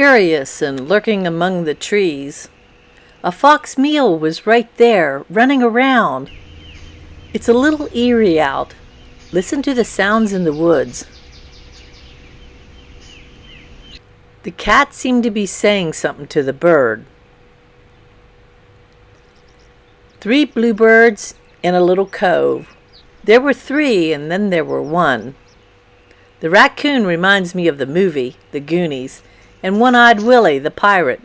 curious and lurking among the trees. A fox meal was right there, running around. It's a little eerie out. Listen to the sounds in the woods. The cat seemed to be saying something to the bird. 3 bluebirds in a little cove. There were 3 and then there were 1. The raccoon reminds me of the movie, The Goonies, and One-Eyed Willy, the pirate.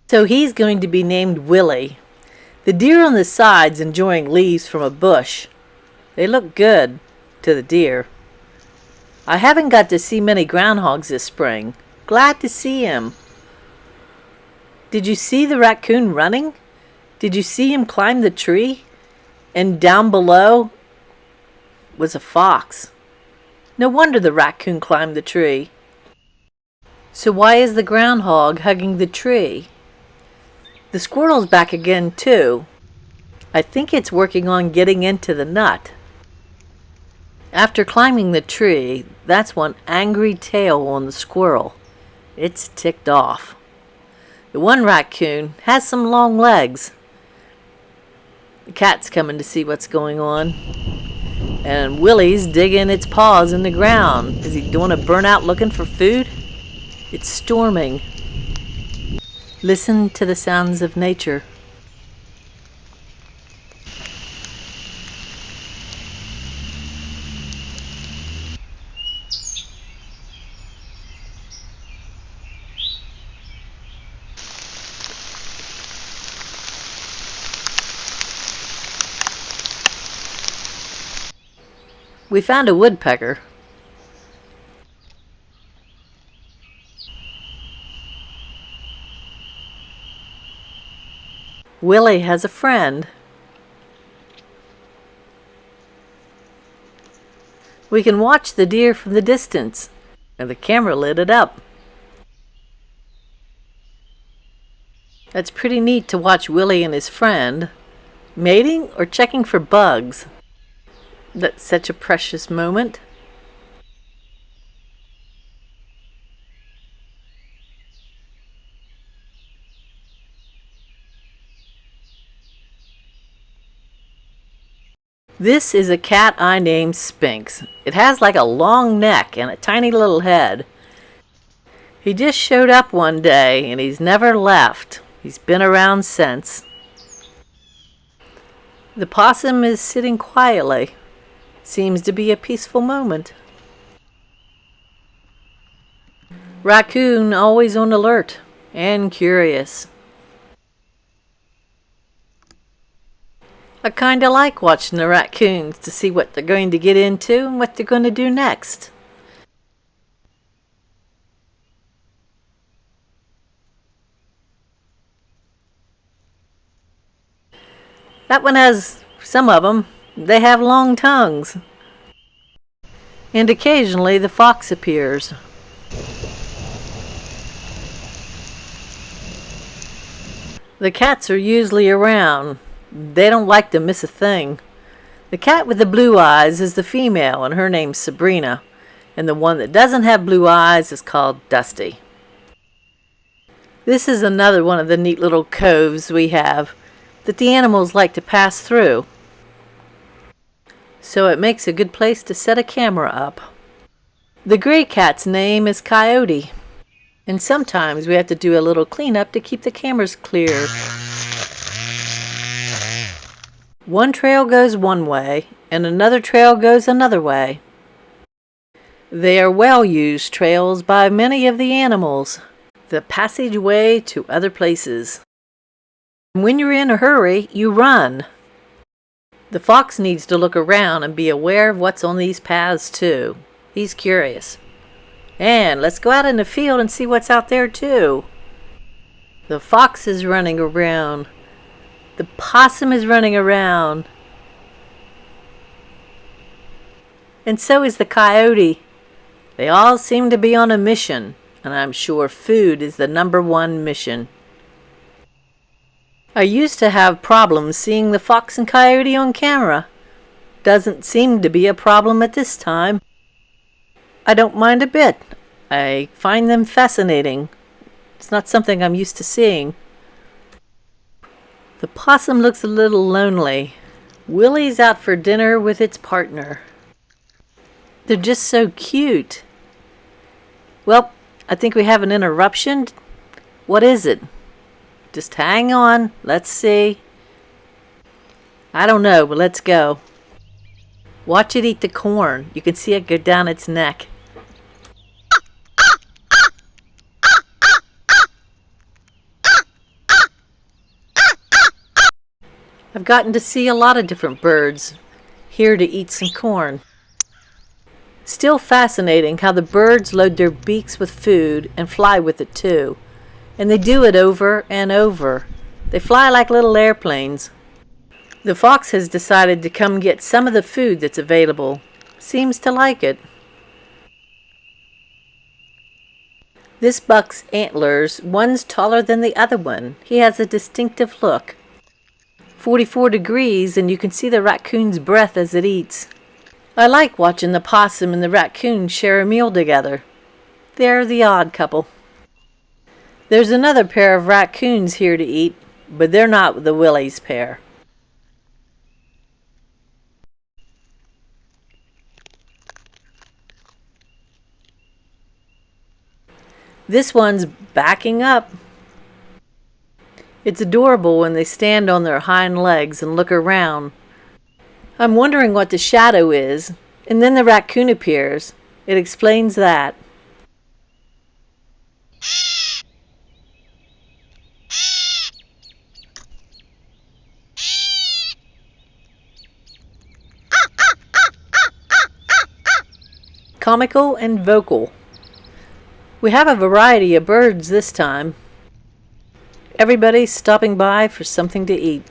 So he's going to be named Willy. The deer on the side's enjoying leaves from a bush. They look good to the deer. I haven't got to see many groundhogs this spring. Glad to see him. Did you see the raccoon running? Did you see him climb the tree? And down below was a fox. No wonder the raccoon climbed the tree. So why is the groundhog hugging the tree? The squirrel's back again too. I think it's working on getting into the nut. After climbing the tree, that's one angry tail on the squirrel. It's ticked off. The one raccoon has some long legs. The cat's coming to see what's going on. And Willy's digging its paws in the ground. Is he doing a burnout looking for food? It's storming. Listen to the sounds of nature. We found a woodpecker. Willy has a friend. We can watch the deer from the distance, and the camera lit it up. That's pretty neat to watch Willy and his friend mating or checking for bugs. That's such a precious moment. This is a cat I named Sphinx. It has like a long neck and a tiny little head. He just showed up one day and he's never left. He's been around since. The possum is sitting quietly. Seems to be a peaceful moment. Raccoon always on alert and curious. I kinda like watching the raccoons to see what they're going to get into and what they're going to do next. That one has, some of them, they have long tongues. And occasionally the fox appears. The cats are usually around. They don't like to miss a thing. The cat with the blue eyes is the female and her name's Sabrina. And the one that doesn't have blue eyes is called Dusty. This is another one of the neat little coves we have that the animals like to pass through. So it makes a good place to set a camera up. The gray cat's name is Coyote. And sometimes we have to do a little cleanup to keep the cameras clear. One trail goes one way, and another trail goes another way. They are well-used trails by many of the animals, the passageway to other places. When you're in a hurry, you run. The fox needs to look around and be aware of what's on these paths too. He's curious. And let's go out in the field and see what's out there too. The fox is running around. The possum is running around. And so is the coyote. They all seem to be on a mission, and I'm sure food is the #1 mission. I used to have problems seeing the fox and coyote on camera. Doesn't seem to be a problem at this time. I don't mind a bit. I find them fascinating. It's not something I'm used to seeing. The possum looks a little lonely. Willy's out for dinner with its partner. They're just so cute. Well, I think we have an interruption. What is it? Just hang on. Let's see. I don't know, but let's go. Watch it eat the corn. You can see it go down its neck. I've gotten to see a lot of different birds here to eat some corn. Still fascinating how the birds load their beaks with food and fly with it too. And they do it over and over. They fly like little airplanes. The fox has decided to come get some of the food that's available. Seems to like it. This buck's antlers, one's taller than the other one. He has a distinctive look. 44 degrees, and you can see the raccoon's breath as it eats. I like watching the possum and the raccoon share a meal together. They're the odd couple. There's another pair of raccoons here to eat, but they're not the Willy's pair. This one's backing up. It's adorable when they stand on their hind legs and look around. I'm wondering what the shadow is, and then the raccoon appears. It explains that. Comical and vocal. We have a variety of birds this time. Everybody's stopping by for something to eat.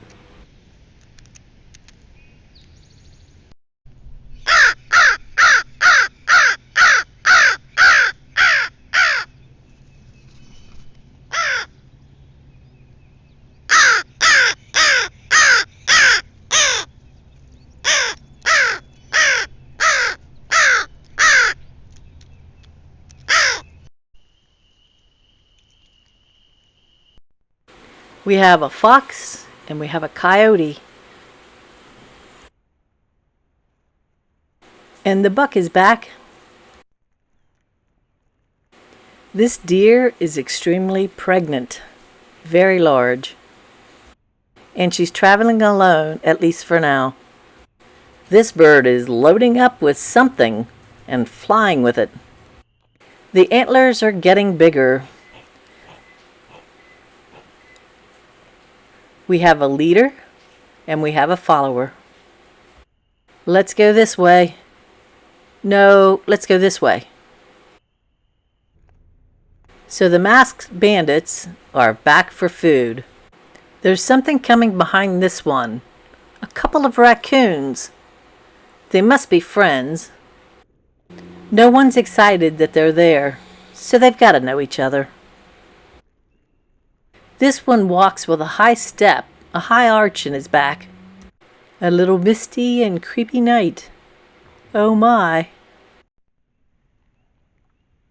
We have a fox and we have a coyote. And the buck is back. This deer is extremely pregnant, very large. And she's traveling alone, at least for now. This bird is loading up with something and flying with it. The antlers are getting bigger. We have a leader and we have a follower. Let's go this way. No, let's go this way. So the masked bandits are back for food. There's something coming behind this one. A couple of raccoons. They must be friends. No one's excited that they're there, so they've got to know each other. This one walks with a high step, a high arch in his back. A little misty and creepy night. Oh my.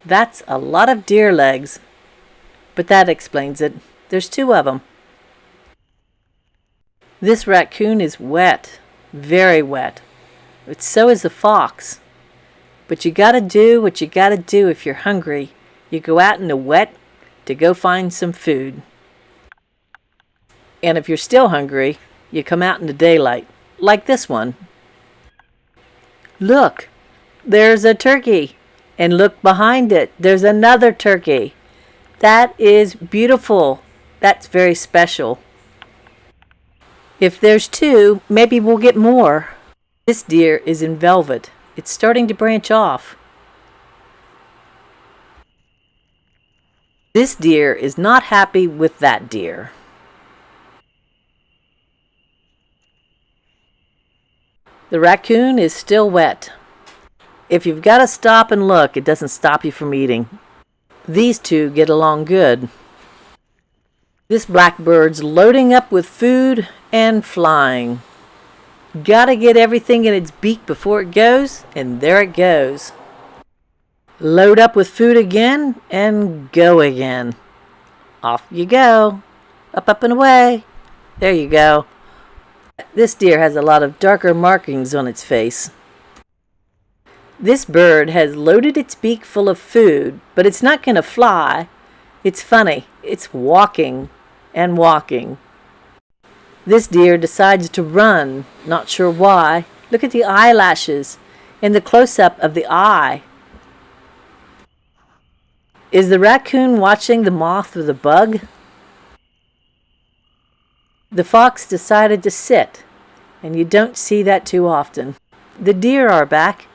That's a lot of deer legs. But that explains it. There's two of them. This raccoon is wet. Very wet. But so is the fox. But you gotta do what you gotta do if you're hungry. You go out in the wet to go find some food. And if you're still hungry, you come out in the daylight, like this one. Look, there's a turkey. And look behind it, there's another turkey. That is beautiful. That's very special. If there's two, maybe we'll get more. This deer is in velvet. It's starting to branch off. This deer is not happy with that deer. The raccoon is still wet. If you've got to stop and look, it doesn't stop you from eating. These two get along good. This blackbird's loading up with food and flying. Gotta get everything in its beak before it goes, and there it goes. Load up with food again and go again. Off you go. Up, up, and away. There you go. This deer has a lot of darker markings on its face. This bird has loaded its beak full of food, but it's not going to fly. It's funny. It's walking and walking. This deer decides to run, not sure why. Look at the eyelashes and the close-up of the eye. Is the raccoon watching the moth or the bug? The fox decided to sit, and you don't see that too often. The deer are back,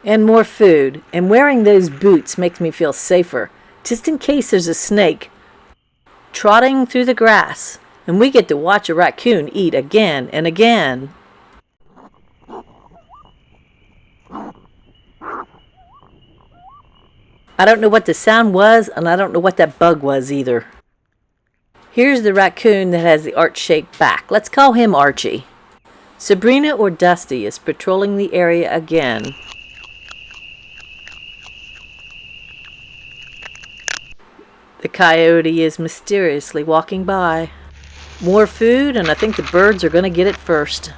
and more food, and wearing those boots makes me feel safer, just in case there's a snake trotting through the grass, and we get to watch a raccoon eat again and again. I don't know what the sound was, and I don't know what that bug was either. Here's the raccoon that has the arch-shaped back. Let's call him Archie. Sabrina or Dusty is patrolling the area again. The coyote is mysteriously walking by. More food, and I think the birds are going to get it first.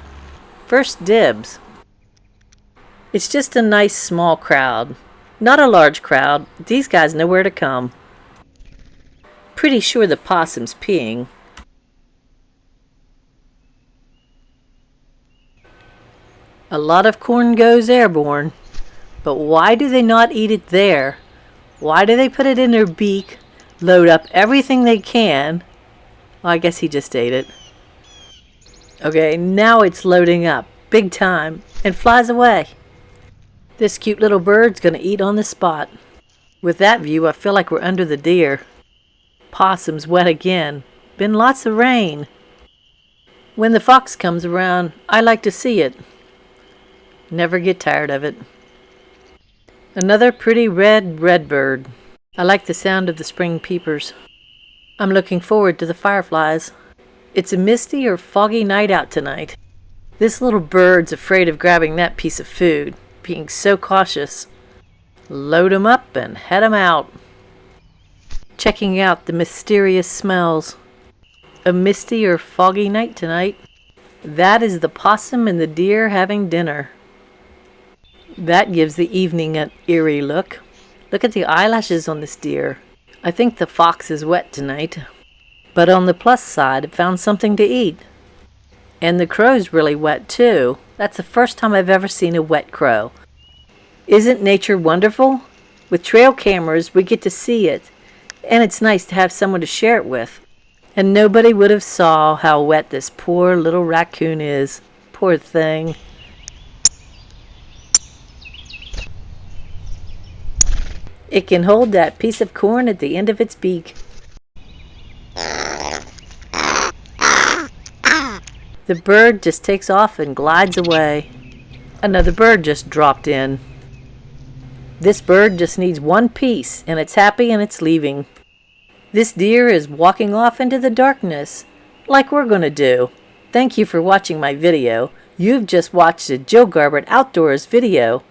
First dibs. It's just a nice small crowd. Not a large crowd. These guys know where to come. Pretty sure the possum's peeing. A lot of corn goes airborne. But why do they not eat it there? Why do they put it in their beak, load up everything they can? Well, I guess he just ate it. Okay, now it's loading up, big time, and flies away. This cute little bird's gonna eat on the spot. With that view, I feel like we're under the deer. Possum's wet again. Been lots of rain. When the fox comes around, I like to see it. Never get tired of it. Another pretty red bird. I like the sound of the spring peepers. I'm looking forward to the fireflies. It's a misty or foggy night out tonight. This little bird's afraid of grabbing that piece of food, being so cautious. Load 'em up and head 'em out. Checking out the mysterious smells. A misty or foggy night tonight. That is the possum and the deer having dinner. That gives the evening an eerie look. Look at the eyelashes on this deer. I think the fox is wet tonight. But on the plus side, it found something to eat. And the crow's really wet too. That's the first time I've ever seen a wet crow. Isn't nature wonderful? With trail cameras, we get to see it. And it's nice to have someone to share it with. And nobody would have saw how wet this poor little raccoon is. Poor thing. It can hold that piece of corn at the end of its beak. The bird just takes off and glides away. Another bird just dropped in. This bird just needs one piece, and it's happy and it's leaving. This deer is walking off into the darkness, like we're going to do. Thank you for watching my video. You've just watched a Joe Garbart Outdoors video.